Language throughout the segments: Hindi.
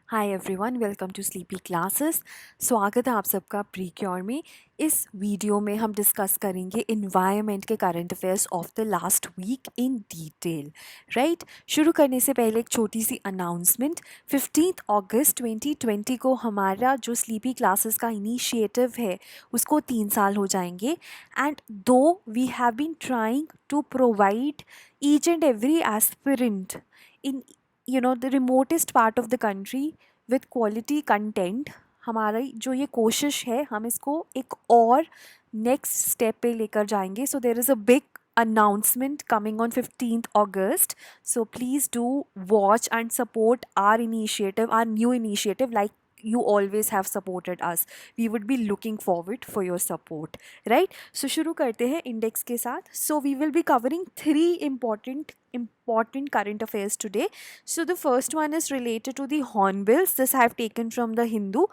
Hi everyone, welcome to sleepy classes. स्वागत है आप सबका प्री क्योर में। इस वीडियो में हम डिस्कस करेंगे इन्वायरमेंट के current affairs of the last week in detail. Right, शुरू करने से पहले एक छोटी सी अनाउंसमेंट। 15 अगस्त 2020 को हमारा जो स्लीपी क्लासेस का इनिशिएटिव है उसको 3 साल हो जाएंगे। And do we have been trying to provide each and every aspirant in the remotest part of the country with quality content। हमारी जो ये कोशिश है हम इसको एक और नेक्स्ट स्टेप पे लेकर जाएंगे। So there is a big announcement coming on 15th August, so please do watch and support our initiative, our new initiative, like you always have supported us. We would be looking forward for your support, right? So शुरू करते हैं इंडेक्स के साथ। So we will be covering three important current affairs today. So the first one is related to the hornbills. This I have taken from the Hindu.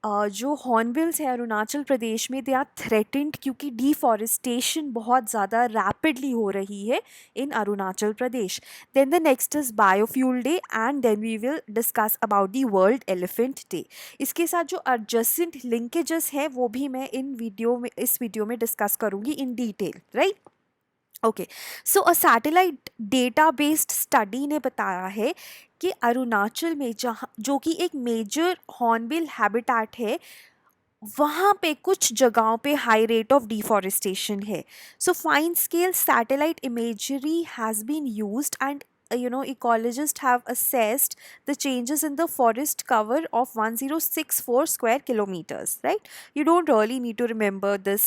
जो हॉर्नबिल्स है अरुणाचल प्रदेश में, दे आर थ्रेटेंड क्योंकि डिफॉरेस्टेशन बहुत ज़्यादा रैपिडली हो रही है in Arunachal Pradesh. Then the next is biofuel day and then we will discuss about the world elephant day. इसके साथ जो एडजेसेंट लिंकेजेस हैं वो भी मैं इस वीडियो में डिस्कस करूँगी इन detail, right? Okay, so a satellite data based study ने बताया है कि अरुणाचल में जहाँ जो कि एक मेजर हॉर्नबिल हैबिटेट है, वहाँ पे कुछ जगहों पे हाई रेट ऑफ डिफॉरेस्टेशन है। So fine scale satellite imagery has been used and ecologists have assessed the changes in the forest cover of 1064 square kilometers, right? You don't really need to remember this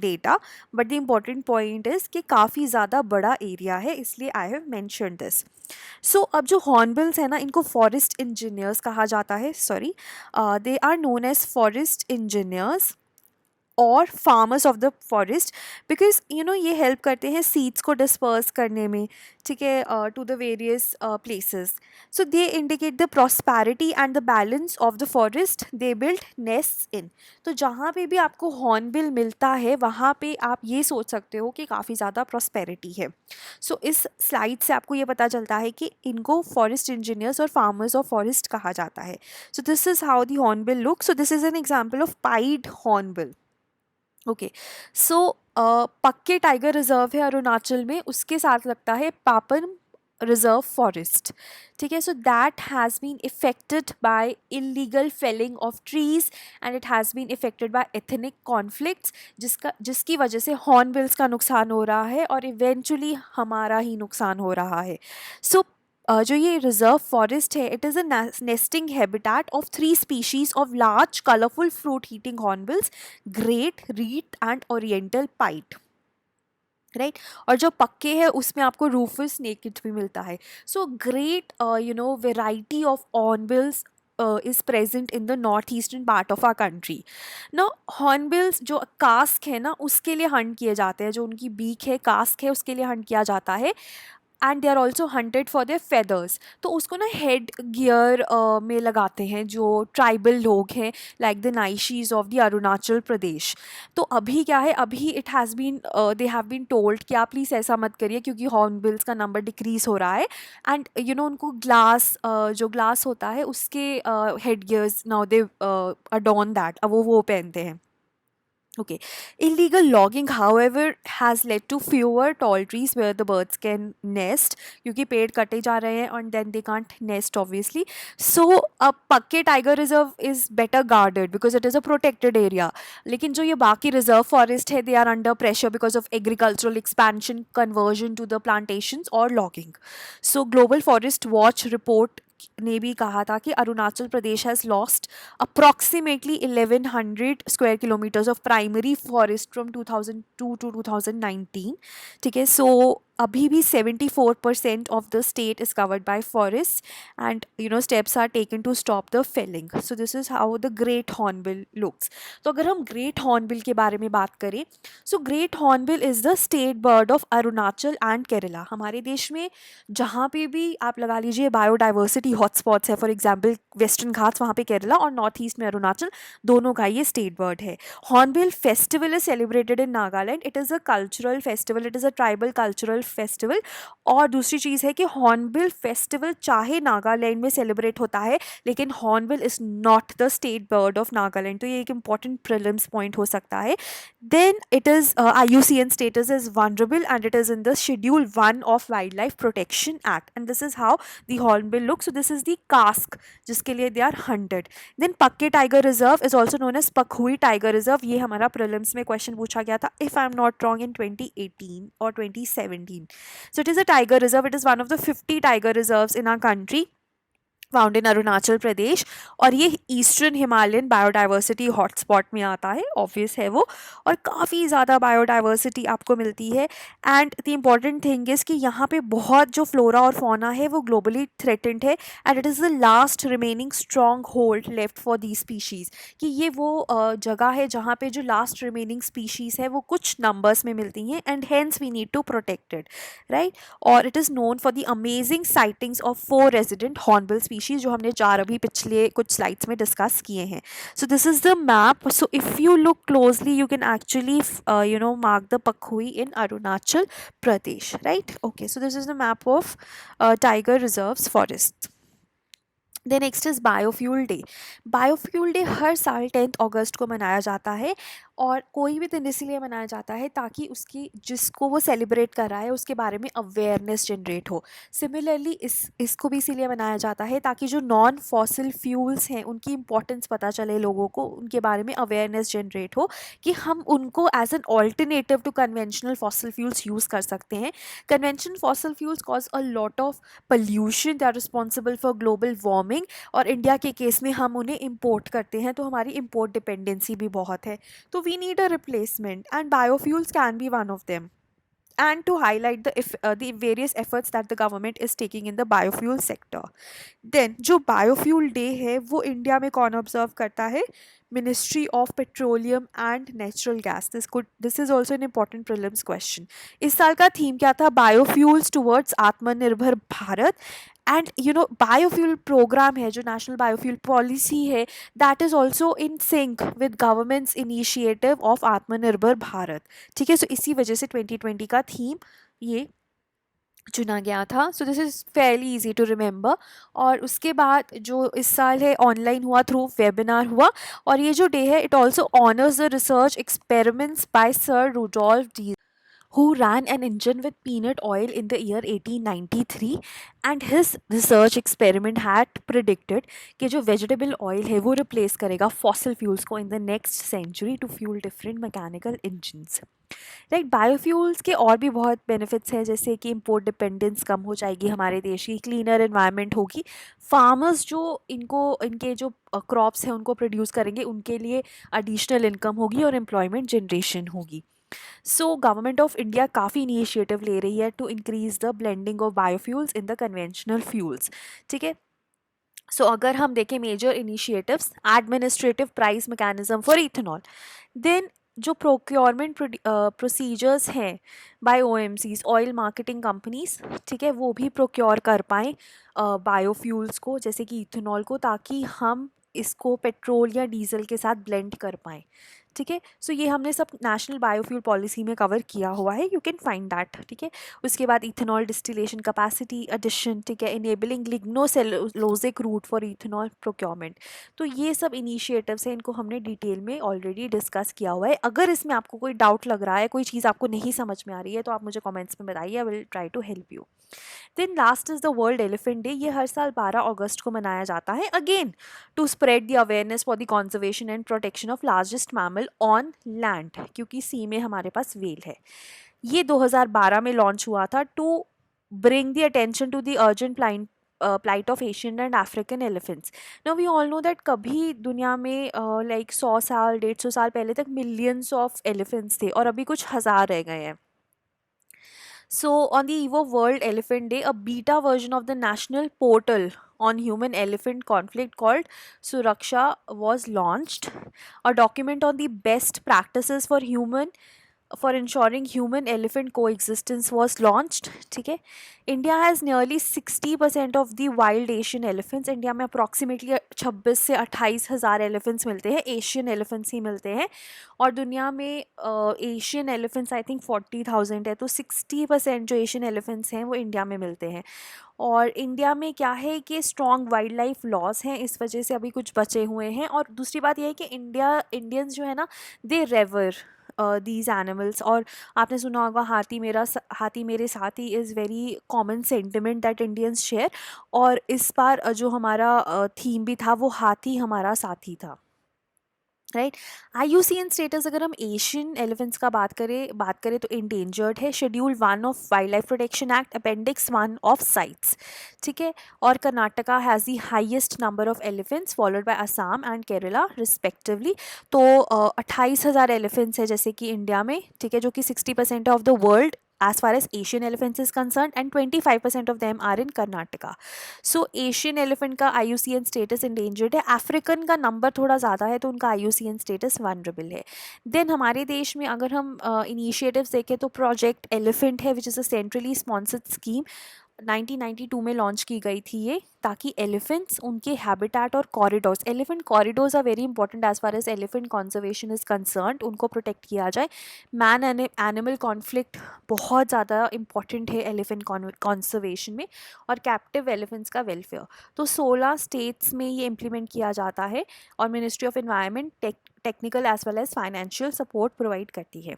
data, but the important point is कि काफ़ी ज़्यादा बड़ा एरिया है, इसलिए I have mentioned this. सो अब जो हॉर्नबिल्स है ना, इनको फॉरेस्ट इंजीनियर्स कहा जाता है। Sorry, they are known as forest engineers और farmers of the forest, because ये हेल्प करते हैं सीड्स को डिस्पर्स करने में, ठीक है, to the various places. So they indicate the prosperity and the balance of the forest they build nests in. तो जहाँ पे भी आपको हॉर्नबिल मिलता है वहाँ पे आप ये सोच सकते हो कि काफ़ी ज़्यादा प्रॉस्पेरिटी है। सो इस स्लाइड से आपको ये पता चलता है कि इनको फॉरेस्ट इंजीनियर्स और फार्मर्स ऑफ फॉरेस्ट कहा जाता है। So this is how the hornbill look. So this is an example of pied hornbill. Okay, so Pakke tiger reserve है अरुणाचल में, उसके साथ लगता है पापन रिजर्व फॉरेस्ट, ठीक है। So that has been affected by illegal felling of trees and it has been affected by ethnic conflicts, जिसकी वजह से हॉर्नबिल्स का नुकसान हो रहा है और इवेंचुअली हमारा ही नुकसान हो रहा है। सो जो ये रिजर्व फॉरेस्ट है, it is a nesting habitat of 3 species of large colourful fruit eating hornbills, great, wreathed and oriental pied, right. और जो पक्के हैं उसमें आपको रूफस नेकेड भी मिलता है। So great variety of hornbills is present in the northeastern part of our country. Now hornbills जो कास्क है ना, उसके लिए हंट किए जाते हैं, जो उनकी बीक है, कास्क है, उसके लिए हंट किया जाता है। And they are also hunted for their feathers. तो उसको ना हेड गियर में लगाते हैं जो ट्राइबल लोग हैं, like the Nyishis of the Arunachal Pradesh. तो अभी क्या है, अभी it has been they have been told कि आप प्लीज़ ऐसा मत करिए क्योंकि हॉर्नबिल्स का नंबर डिक्रीज़ हो रहा है। एंड उनको ग्लास जो ग्लास होता है उसके head gears now they adorn that, अब वो पहनते हैं। Okay, illegal logging, however, has led to fewer tall trees where the birds can nest, क्योंकि पेड़ कटे जा रहे हैं and then they can't nest obviously. So a पक्के tiger reserve is better guarded because it is a protected area. लेकिन जो ये बाकी रिजर्व फॉरेस्ट है, they are under pressure because of agricultural expansion, conversion to the plantations or logging. So Global Forest Watch report ने भी कहा था कि Arunachal Pradesh has lost approximately 1100 square kilometers of primary forest from 2002 to 2019, ठीक है। सो अभी भी 74% of the state is covered by forest and steps are taken to stop the felling. So this is how the great hornbill looks. तो अगर हम ग्रेट हॉर्नबिल के बारे में बात करें, so great hornbill is the state bird of Arunachal and Kerala. हमारे देश में जहाँ पे भी आप लगा लीजिए बायोडाइवर्सिटी हॉटस्पॉट्स है, फॉर एग्जाम्पल वेस्टर्न घाट्स वहाँ पे केरला और नॉर्थ ईस्ट में अरुणाचल, दोनों का ये स्टेट बर्ड है। Hornbill festival is celebrated in Nagaland. It is a cultural festival, it is a tribal cultural festival. और दूसरी चीज़ है कि हॉर्नबिल फेस्टिवल चाहे नागालैंड में सेलिब्रेट होता है, लेकिन hornbill is not the state bird of Nagaland, तो ये एक इंपॉर्टेंट प्रिलिम्स पॉइंट हो सकता है। Then it is IUCN status is vulnerable and it is in the Schedule 1 of Wildlife Protection Act, and this is how the hornbill looks. So this is the cask जिसके लिए they are hunted. Then Pakke Tiger Reserve is also known as Pakhui Tiger Reserve. ये हमारा prelims में question पूछा गया था if I am not wrong in 2018 or 2017. So it is a tiger reserve. It is one of the 50 tiger reserves in our country, found in Arunachal Pradesh, और ये ईस्टर्न हिमालयन बायोडाइवर्सिटी हॉटस्पॉट में आता है, ऑब्वियस है वो, और काफ़ी ज़्यादा बायोडाइवर्सिटी आपको मिलती है। And the important thing is कि यहाँ पे बहुत जो फ्लोरा और फौना है वो ग्लोबली थ्रेटेंड है, and it is the last remaining strong hold left for the species, कि ये वो जगह है जहाँ पे जो लास्ट रिमेनिंग स्पीशीज़ है वो कुछ नंबर्स में मिलती हैं, and hence we need to protect it, right. और it is known for the amazing sightings of 4 resident hornbill species, जो हमने 4 अभी पिछले कुछ स्लाइड्स में डिस्कस किए हैं। So this is the map. So if you look closely you can actually mark the Pakhui in Arunachal Pradesh, right. Okay, so this is the map of tiger reserves forest. Then next is biofuel day. Biofuel day हर साल 10 अगस्त को मनाया जाता है, और कोई भी दिन इसलिए मनाया जाता है ताकि उसकी जिसको वो सेलिब्रेट कर रहा है उसके बारे में अवेयरनेस जनरेट हो। सिमिलरली इसको भी इसीलिए मनाया जाता है ताकि जो नॉन फॉसिल फ्यूल्स हैं उनकी इंपॉर्टेंस पता चले लोगों को, उनके बारे में अवेयरनेस जनरेट हो कि हम उनको as an alternative to conventional fossil fuels use कर सकते हैं। Conventional fossil fuels cause a lot of pollution, they are responsible for global warming, और इंडिया के केस में हम उन्हें इम्पोर्ट करते हैं, तो हमारी इम्पोर्ट डिपेंडेंसी भी बहुत है, तो we need a replacement, and biofuels can be one of them. And to highlight the various efforts that the government is taking in the biofuel sector. Then जो biofuel day है वो इंडिया में कौन ऑब्जर्व करता है? Ministry of petroleum and natural gas. This is also an important prelims question. इस साल का थीम क्या था? बायोफ्यूल्स टुवर्ड्स आत्मनिर्भर भारत। एंड बायोफ्यूल प्रोग्राम है जो नेशनल बायोफ्यूल पॉलिसी है, that is also in sync with governments initiative of आत्मनिर्भर भारत। ठीक है, सो इसी वजह से 2020 का थीम ये चुना गया था। So this is fairly easy to remember. और उसके बाद जो इस साल है ऑनलाइन हुआ, थ्रू वेबिनार हुआ, और ये जो डे है it also honours the research experiments by sir Rudolf D, who ran an engine with peanut oil in the year 1893, and his research experiment had predicted कि जो vegetable oil है वो replace करेगा fossil fuels को in the next century to fuel different mechanical engines, right. Biofuels के और भी बहुत बेनिफिट्स हैं, जैसे कि इम्पोर्ट डिपेंडेंस कम हो जाएगी हमारे देश की, क्लीनर एनवायरनमेंट होगी, फार्मर्स जो इनके जो क्रॉप्स हैं उनको प्रोड्यूस करेंगे उनके लिए एडिशनल इनकम होगी और एम्प्लॉयमेंट जनरेशन होगी। सो गवर्नमेंट ऑफ इंडिया काफ़ी इनिशिएटिव ले रही है to increase the blending of biofuels in the conventional fuels. ठीक है, सो अगर हम देखें major initiatives, administrative price mechanism for ethanol, then जो प्रोक्योरमेंट प्रोसीजर्स हैं by OMCs, oil marketing companies, ठीक है, वो भी प्रोक्योर कर पाएँ बायोफ्यूल्स को, जैसे कि इथेनॉल को, ताकि हम इसको पेट्रोल या डीजल के साथ ब्लेंड कर पाएँ। ठीक है, सो ये हमने सब नेशनल बायोफ्यूल पॉलिसी में कवर किया हुआ है, यू कैन फाइंड दैट। ठीक है, उसके बाद इथेनॉल डिस्टिलेशन कैपेसिटी एडिशन, ठीक है, enabling lignocellulosic route for ethanol procurement. तो ये सब इनिशिएटिव्स हैं, इनको हमने डिटेल में ऑलरेडी डिस्कस किया हुआ है। अगर इसमें आपको कोई डाउट लग रहा है, कोई चीज़ आपको नहीं समझ में आ रही है, तो आप मुझे कॉमेंट्स में बताइए, I will try to help you. Then last is the world elephant day. ये हर साल 12 अगस्त को मनाया जाता है, again to spread the awareness for the conservation and protection of largest mammal on land, क्योंकि सी में हमारे पास वेल है। ये 2012 में लॉन्च हुआ था to bring the attention to the urgent plight of Asian and African elephants. Now we all know that कभी दुनिया में like 100 साल 150 साल पहले तक millions of elephants थे, और अभी कुछ हज़ार रह गए हैं। So on the eve of World Elephant Day, a beta version of the national portal on human elephant conflict called Suraksha was launched, a document on the best practices for human for ensuring human elephant को एग्जिस्टेंस वॉज लॉन्च्ड, ठीक है। India has nearly 60% of the wild Asian elephants. India में अप्रॉक्सीमेटली 26 से 28 हज़ार एलिफेंट्स मिलते हैं, एशियन एलिफेंट्स ही मिलते हैं। और दुनिया में एशियन एलिफेंट्स आई थिंक 40,000 है, तो 60% जो एशियन एलिफेंट्स हैं वो इंडिया में मिलते हैं। और इंडिया में क्या है कि स्ट्रॉन्ग वाइल्ड लाइफ लॉज हैं, इस वजह से अभी कुछ बचे हुए हैं। और दूसरी बात यह है कि इंडियंस जो है ना, दे रेवर दीज एनिमल्स। और आपने सुना होगा हाथी मेरे साथी is very common sentiment that Indians share. और इस बार जो हमारा थीम भी था वो हाथी हमारा साथी था, राइट। IUCN स्टेटस अगर हम एशियन एलिफेंट्स का बात करें तो इंडेंजर्ड है, schedule 1 of wild life protection act, appendix 1 of sites, ठीक है। और Karnataka has the highest number of elephants followed by Assam and Kerala respectively. तो 28 हज़ार एलिफेंट्स है जैसे कि इंडिया में, ठीक है, जो कि 60% of the world as far as Asian elephants is concerned, and 25% of them are in Karnataka. So Asian elephant का IUCN स्टेटस इंडेंजर्ड है। अफ्रीकन का नंबर थोड़ा ज़्यादा है तो उनका IUCN स्टेटस वनरेबल है। देन हमारे देश में अगर हम इनिशिएटिव्स देखें तो प्रोजेक्ट एलिफेंट है, which is a centrally sponsored scheme. 1992 में लॉन्च की गई थी ये, ताकि एलिफेंट्स, उनके हैबिटेट और corridors, elephant corridors are very important as far as elephant conservation is concerned, उनको प्रोटेक्ट किया जाए। मैन एनिमल कॉन्फ्लिक्ट बहुत ज़्यादा इंपॉर्टेंट है एलिफेंट कंजर्वेशन में, और कैप्टिव एलिफेंट्स का वेलफेयर। तो 16 स्टेट्स में ये इम्प्लीमेंट किया जाता है, और ministry of environment technical as well as financial support provide करती है।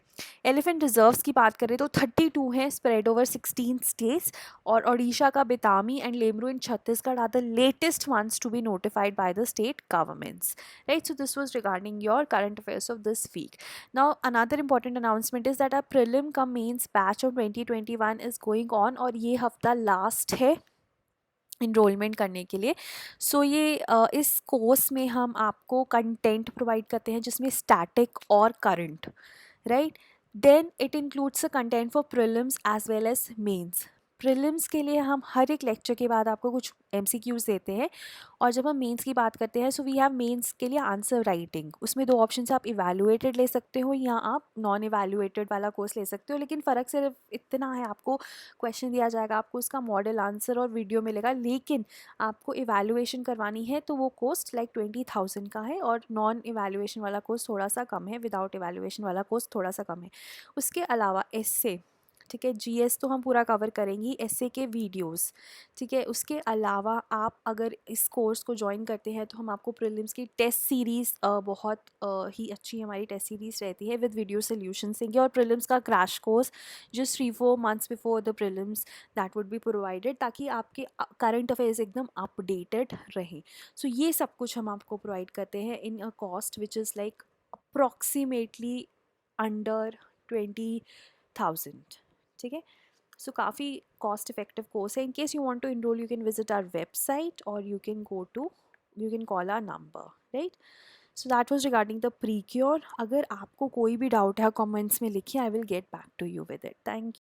एलिफेंट रिजर्व्स की बात करें तो 32 हैं, स्प्रेड ओवर 16 स्टेट्स। और ओडिशा का Betami and Lemru in Chhattisgarh are the latest ones to be notified by the state governments, right? So this was regarding your current affairs of this week. Now another important announcement is that our prelim cum mains batch of 2021 is going on, और ये हफ्ता लास्ट है इनरोलमेंट करने के लिए। सो ये इस कोर्स में हम आपको कंटेंट प्रोवाइड करते हैं जिसमें स्टैटिक और current, right. Then it includes a content for prelims as well as mains. Prelims के लिए हम हर एक लेक्चर के बाद आपको कुछ MCQs देते हैं, और जब हम मेंस की बात करते हैं, सो वी हैव मेंस के लिए आंसर राइटिंग। उसमें 2 ऑप्शन से आप इवैल्यूएटेड ले सकते हो या आप नॉन इवैल्यूएटेड वाला कोर्स ले सकते हो, लेकिन फ़र्क सिर्फ इतना है, आपको क्वेश्चन दिया जाएगा, आपको उसका मॉडल आंसर और वीडियो मिलेगा, लेकिन आपको इवैल्यूएशन करवानी है तो वो कोस्ट लाइक 20,000 का है, और नॉन इवैल्यूएशन वाला कोर्स थोड़ा सा कम है, विदाउट इवैल्यूएशन वाला कोर्स थोड़ा सा कम है। उसके अलावा एस्से, ठीक है, GS तो हम पूरा कवर करेंगे, एस्से के वीडियोस, ठीक है। उसके अलावा आप अगर इस कोर्स को ज्वाइन करते हैं तो हम आपको प्रीलिम्स की टेस्ट सीरीज़ बहुत ही अच्छी हमारी टेस्ट सीरीज़ रहती है विद वीडियो सोल्यूशंस देंगे, और प्रीलिम्स का crash course just 3-4 months before the prelims that would be provided, ताकि आपके करंट अफेयर्स एकदम अपडेटेड रहें। सो ये सब कुछ हम आपको प्रोवाइड करते हैं in a cost which is like approximately under 20,000, ठीक है। सो काफ़ी कॉस्ट इफेक्टिव कोर्स है। In case you want to enroll, you can visit our website, or you can call our number, right? So that was regarding the Precure. अगर आपको कोई भी डाउट है कमेंट्स में लिखिए, I will get back to you with it. Thank